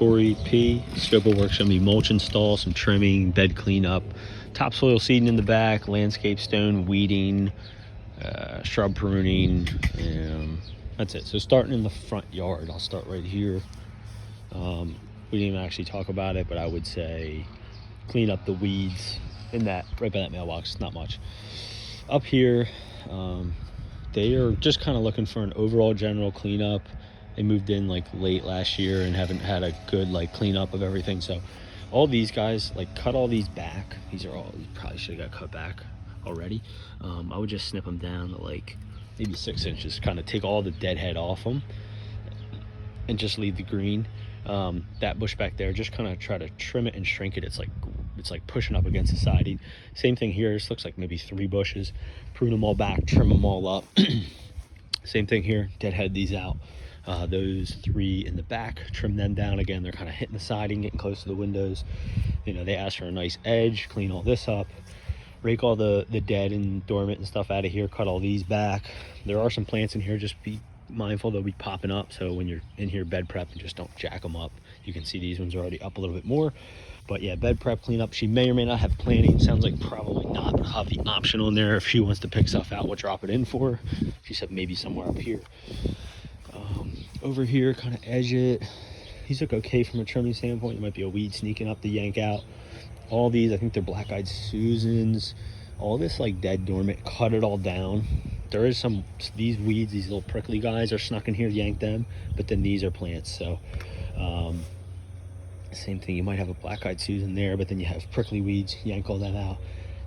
Corey P. Scope of work's gonna be mulch install, some trimming, bed cleanup, topsoil seeding in the back, landscape stone, weeding, shrub pruning, and that's it. So starting in the front yard, I'll start right here. We didn't even actually talk about it, but I would say clean up the weeds in that, right by that mailbox, not much. Up here, they are just kind of looking for an overall general cleanup. They moved in like late last year and haven't had a good like cleanup of everything. So all these guys, like, cut all these back. These are all, you probably should have got cut back already. I would just snip them down to like maybe 6 inches, kind of take all the dead head off them and just leave the green. That bush back there, just kind of try to trim it and shrink it. It's like pushing up against the siding. Same thing here. This looks like maybe 3 bushes. Prune them all back, trim them all up. Same thing here. Deadhead these out. Those 3 in the back, trim them down again. They're kind of hitting the siding, getting close to the windows. You know, they asked for a nice edge. Clean all this up. Rake all the dead and dormant and stuff out of here. Cut all these back. There are some plants in here. Just be mindful they'll be popping up, so when you're in here bed prep, and just don't jack them up. You can see these ones are already up a little bit more, but yeah, bed prep cleanup. She may or may not have planting. Sounds like probably not, but I'll have the option on there if she wants to pick stuff out. We'll drop it in for her. She said maybe somewhere up here. Over here, kind of edge it. These look okay from a trimming standpoint. There might be a weed sneaking up to yank out. All these, I think they're black-eyed Susans. All this like dead dormant, cut it all down. There is some, these weeds, these little prickly guys are snuck in here, yank them, but then these are plants. So same thing, you might have a black-eyed Susan there, but then you have prickly weeds, yank all that out.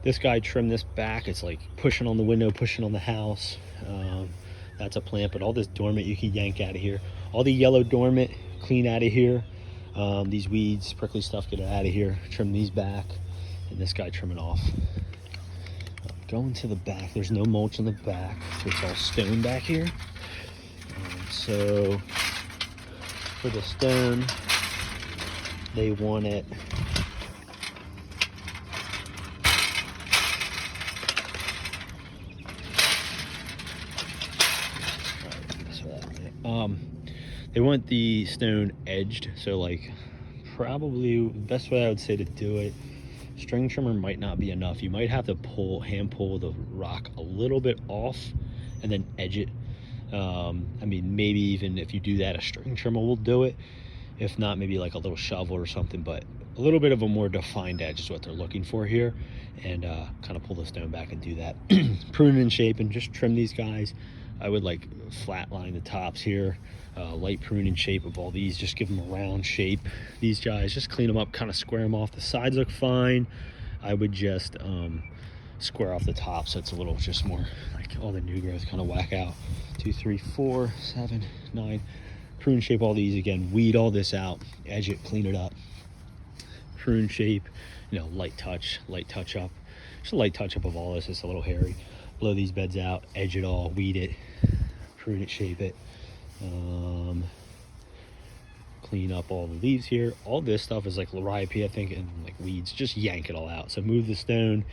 This guy, trim this back. It's like pushing on the window, pushing on the house. That's a plant, but all this dormant you can yank out of here. All the yellow dormant, clean out of here. These weeds, prickly stuff, get it out of here. Trim these back, and this guy, trim it off. Going to the back, there's no mulch in the back. It's all stone back here. So for the stone, they want it they want the stone edged, so like probably the best way I would say to do it, string trimmer might not be enough. You might have to hand pull the rock a little bit off and then edge it. I mean, maybe even if you do that, a string trimmer will do it. If not, maybe like a little shovel or something, but a little bit of a more defined edge is what they're looking for here. And kind of pull the stone back and do that. Prune and shape and just trim these guys. I would like flat line the tops here, light prune and shape of all these, just give them a round shape. These guys, just clean them up, kind of square them off. The sides look fine. I would just square off the top so it's a little just more like all the new growth kind of whack out. 2, 3, 4, 7, 9. Prune shape all these again, weed all this out, edge it, clean it up. Prune shape, you know, light touch up. Just a light touch up of all this. It's a little hairy. Blow these beds out, edge it all, weed it, prune it, shape it. Clean up all the leaves here. All this stuff is like liriope, I think, and like weeds. Just yank it all out. So move the stone,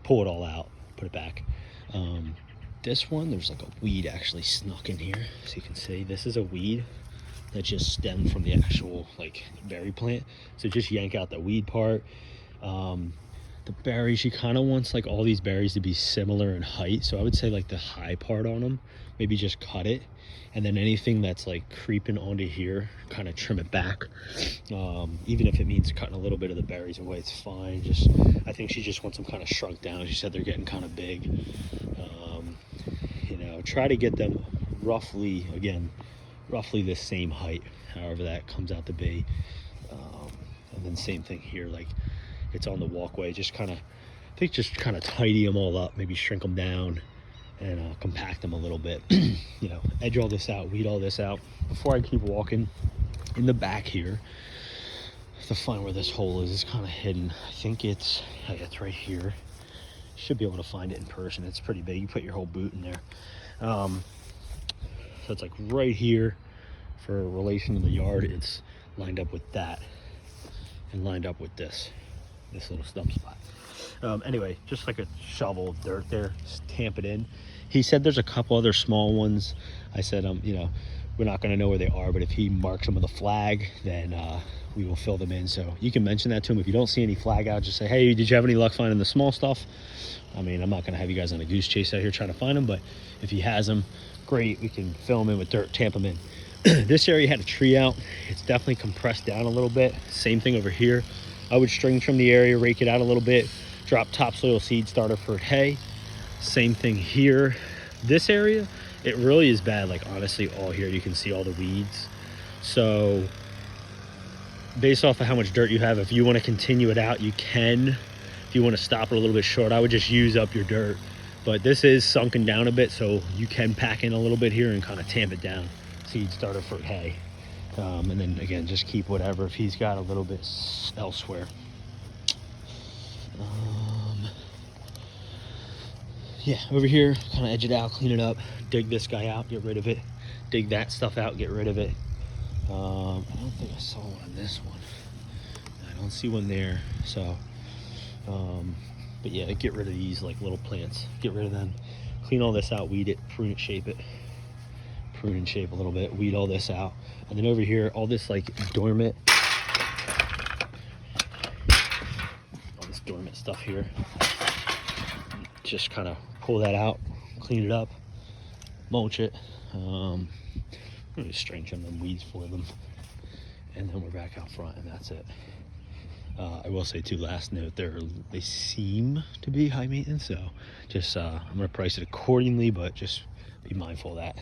pull it all out, put it back. This one, there's like a weed actually snuck in here. So you can see this is a weed that just stemmed from the actual like berry plant. So just yank out the weed part. The berries, she kind of wants like all these berries to be similar in height, so I would say like the high part on them, maybe just cut it, and then anything that's like creeping onto here, kind of trim it back. Even if it means cutting a little bit of the berries away, it's fine. Just, I think she just wants them kind of shrunk down. She said they're getting kind of big. You know, try to get them roughly the same height, however that comes out to be. And then same thing here, like it's on the walkway, just kind of, I think just kind of tidy them all up, maybe shrink them down and compact them a little bit. You know, edge all this out, weed all this out. Before I keep walking, in the back here, I have to find where this hole is. It's kind of hidden. I think it's right here. Should be able to find it in person. It's pretty big. You put your whole boot in there. So it's like right here. For relation to the yard, it's lined up with that and lined up with this little stump spot. Anyway, just like a shovel of dirt there, just tamp it in. He said there's a couple other small ones. I said, you know, we're not going to know where they are, but if he marks them with a flag, then we will fill them in. So you can mention that to him. If you don't see any flag out, just say, hey, did you have any luck finding the small stuff? I mean, I'm not going to have you guys on a goose chase out here trying to find them, but if he has them, great. We can fill them in with dirt, tamp them in. This area had a tree out. It's definitely compressed down a little bit. Same thing over here. I would string trim the area, rake it out a little bit, drop topsoil seed starter for hay. Same thing here. This area, it really is bad. Like honestly, all here you can see all the weeds. So based off of how much dirt you have, if you want to continue it out, you can. If you want to stop it a little bit short, I would just use up your dirt. But this is sunken down a bit, so you can pack in a little bit here and kind of tamp it down. Seed starter for hay. And then again, just keep whatever if he's got a little bit elsewhere. Yeah, over here, kind of edge it out, clean it up, dig this guy out, get rid of it, dig that stuff out, get rid of it. I don't think I saw one on this one. I don't see one there. So, but yeah, get rid of these like little plants, get rid of them, clean all this out, weed it, prune it, shape it, prune and shape a little bit, weed all this out. And then over here, all this like dormant, all this dormant stuff here, just kind of pull that out, clean it up, mulch it. Just string trim them weeds for them, and then we're back out front, and that's it. I will say too, last note, they seem to be high maintenance, so just I'm gonna price it accordingly, but just be mindful of that.